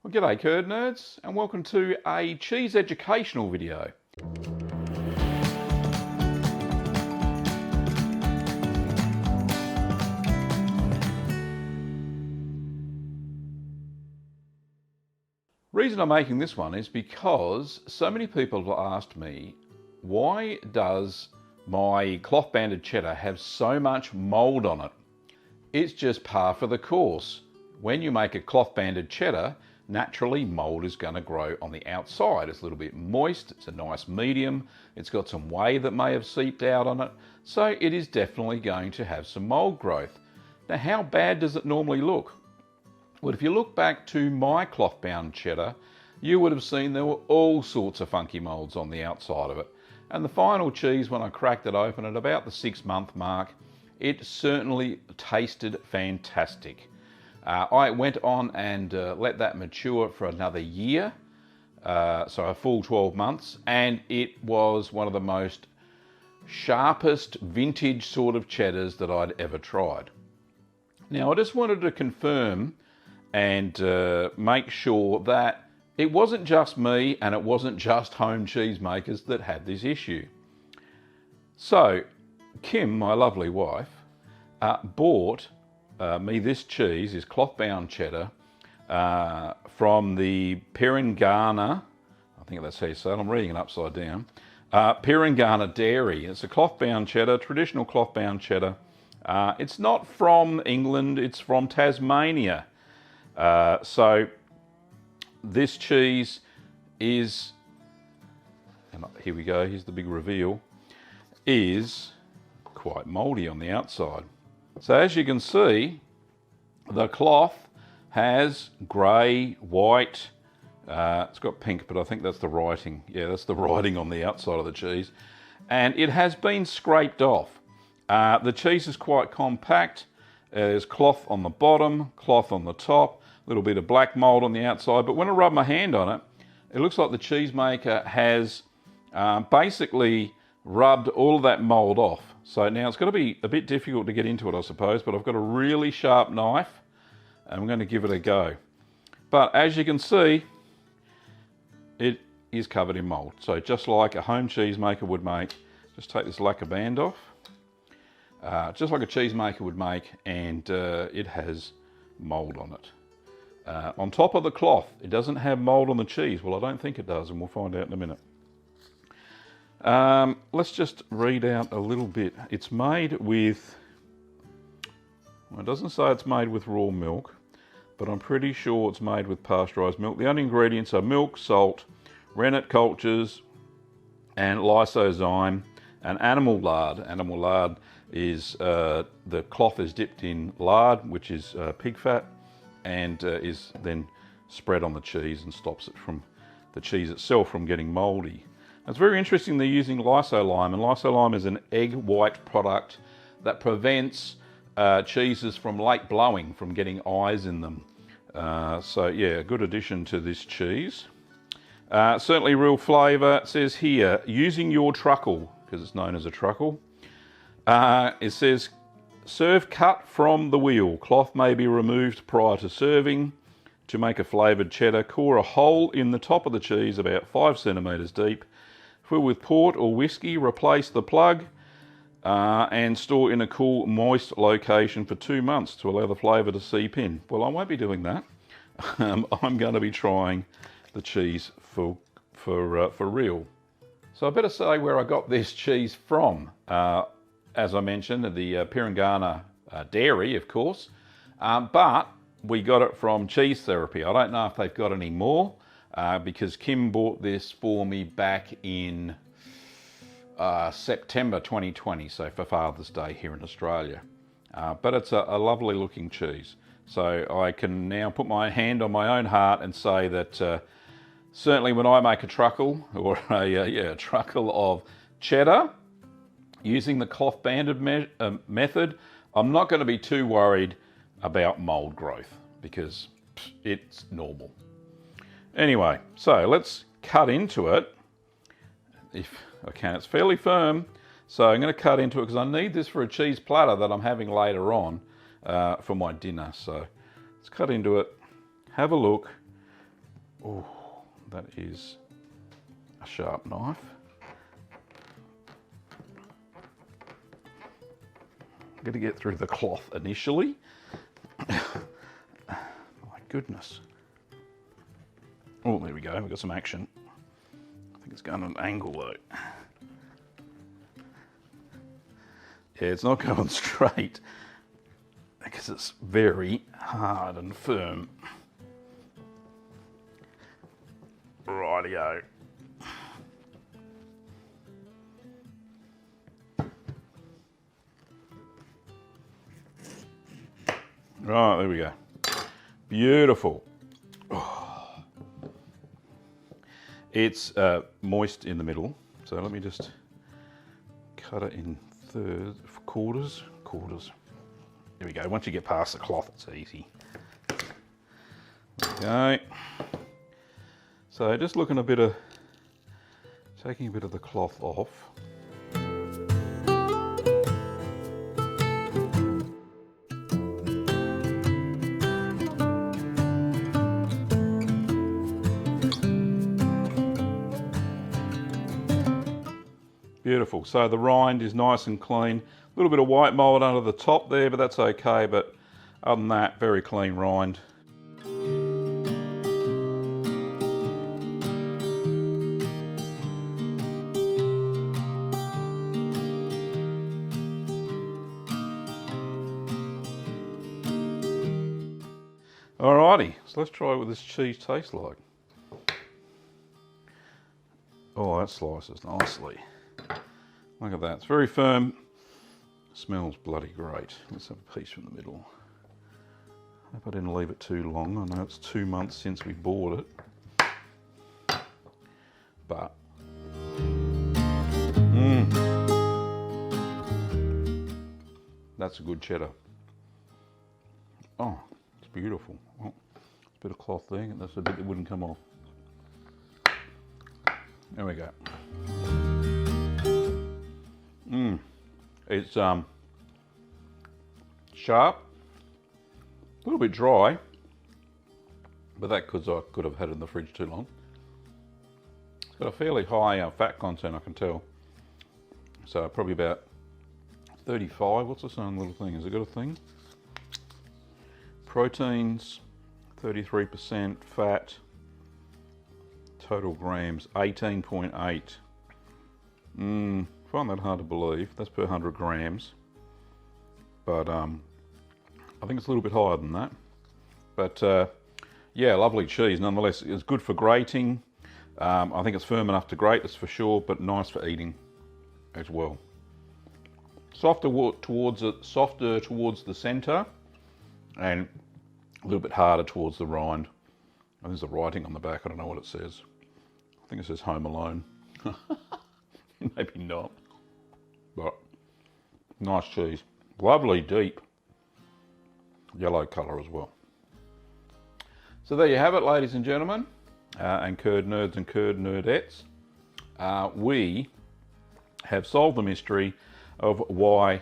Well, g'day curd nerds, and welcome to a cheese educational video. Reason I'm making this one is because so many people have asked me, why does my cloth banded cheddar have so much mould on it? It's just par for the course. When you make a cloth banded cheddar, naturally mould is going to grow on the outside. It's a little bit moist, it's a nice medium, it's got some whey that may have seeped out on it, so it is definitely going to have some mould growth. Now, how bad does it normally look? Well, if you look back to my cloth bound cheddar, you would have seen there were all sorts of funky moulds on the outside of it. And the final cheese, when I cracked it open at about the 6-month mark, it certainly tasted fantastic. I went on and let that mature for another year, so a full 12 months, and it was one of the most sharpest vintage sort of cheddars that I'd ever tried. Now, I just wanted to confirm and make sure that it wasn't just me and it wasn't just home cheesemakers that had this issue. So, Kim, my lovely wife, bought me this cheese, this cloth bound cheddar, from the Pirangana, I think that's how you say it, I'm reading it upside down, Pirangana Dairy. It's a cloth bound cheddar, traditional cloth bound cheddar. It's not from England, it's from Tasmania. So this cheese is, and here we go, here's the big reveal, is quite mouldy on the outside. So as you can see, the cloth has grey, white, it's got pink, but I think that's the writing. Yeah, that's the writing on the outside of the cheese. And it has been scraped off. The cheese is quite compact. There's cloth on the bottom, cloth on the top, a little bit of black mould on the outside. But when I rub my hand on it, it looks like the cheesemaker has basically rubbed all of that mould off. So now it's going to be a bit difficult to get into it, I suppose, but I've got a really sharp knife and I'm going to give it a go. But as you can see, it is covered in mould. So just like a home cheesemaker would make, just take this lacquer band off, just like a cheesemaker would make, and it has mould on it. On top of the cloth, it doesn't have mould on the cheese. Well, I don't think it does, and we'll find out in a minute. Let's just read out a little bit. It's made with, well, it doesn't say it's made with raw milk, but I'm pretty sure it's made with pasteurised milk. The only ingredients are milk, salt, rennet cultures, and lysozyme, and animal lard. Animal lard is, the cloth is dipped in lard, which is pig fat, and is then spread on the cheese and stops it from, the cheese itself from getting mouldy. It's very interesting they're using lysozyme, and lysozyme is an egg white product that prevents cheeses from late blowing, from getting eyes in them. So yeah, a good addition to this cheese. Certainly real flavour. It says here, using your truckle, because it's known as a truckle. It says, serve cut from the wheel. Cloth may be removed prior to serving. To make a flavoured cheddar, core a hole in the top of the cheese about 5 centimetres deep. Fill with port or whiskey, replace the plug, and store in a cool, moist location for 2 months to allow the flavour to seep in. Well, I won't be doing that. I'm going to be trying the cheese for real. So I better say where I got this cheese from. As I mentioned, the Pirangana Dairy, of course, but we got it from Cheese Therapy. I don't know if they've got any more. Because Kim bought this for me back in September 2020, so for Father's Day here in Australia. But it's a lovely looking cheese. So I can now put my hand on my own heart and say that certainly when I make a truckle, or a truckle of cheddar, using the cloth banded method, I'm not going to be too worried about mould growth because it's normal. Anyway, so let's cut into it, if I can. It's fairly firm, so I'm going to cut into it because I need this for a cheese platter that I'm having later on for my dinner. So let's cut into it, have a look, Oh, that is a sharp knife. I'm going to get through the cloth initially. My goodness. Oh, there we go. We've got some action. I think it's going at an angle though. Yeah, it's not going straight because it's very hard and firm. Rightio. Right, there we go. Beautiful. Oh. It's moist in the middle, so let me just cut it in quarters. There we go. Once you get past the cloth, it's easy. There we go. So just taking a bit of the cloth off. Beautiful. So the rind is nice and clean. A little bit of white mould under the top there, but that's okay. But other than that, very clean rind. Alrighty, so let's try what this cheese tastes like. Oh, that slices nicely. Look at that, it's very firm. Smells bloody great. Let's have a piece from the middle. Hope I didn't leave it too long. I know it's 2 months since we bought it. But, that's a good cheddar. Oh, it's beautiful. Oh, a bit of cloth there, that's a bit that wouldn't come off. There we go. It's sharp, a little bit dry, but that because I could have had it in the fridge too long. It's got a fairly high fat content, I can tell. So probably about 35. What's this own little thing? Has it got a thing? Proteins, 33%, fat, total grams, 18.8. Find that hard to believe. That's per 100 grams. But I think it's a little bit higher than that. But yeah, lovely cheese nonetheless. It's good for grating. I think it's firm enough to grate, that's for sure, but nice for eating as well. Softer towards the center and a little bit harder towards the rind. Oh, there's a writing on the back, I don't know what it says. I think it says Home Alone. Maybe not. But nice cheese. Lovely deep yellow colour as well. So there you have it, ladies and gentlemen, and curd nerds and curd nerdettes. We have solved the mystery of why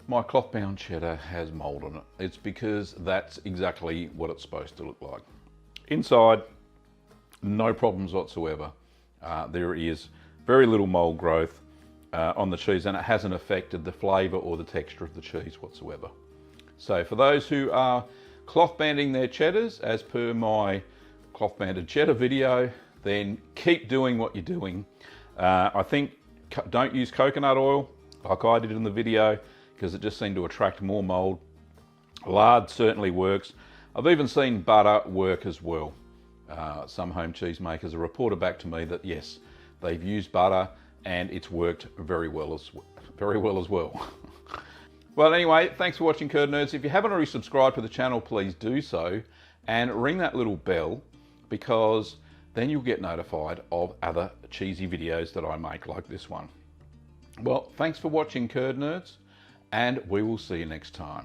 my cloth bound cheddar has mould on it. It's because that's exactly what it's supposed to look like. Inside, no problems whatsoever. There is very little mould growth on the cheese, and it hasn't affected the flavour or the texture of the cheese whatsoever. So for those who are cloth banding their cheddars, as per my cloth banded cheddar video, then keep doing what you're doing. I think don't use coconut oil like I did in the video, because it just seemed to attract more mould. Lard certainly works. I've even seen butter work as well. Some home cheese makers have reported back to me that yes, they've used butter and it's worked very well as well. Well, anyway, thanks for watching, Curd Nerds. If you haven't already subscribed to the channel, please do so, and ring that little bell, because then you'll get notified of other cheesy videos that I make like this one. Well, thanks for watching, Curd Nerds, and we will see you next time.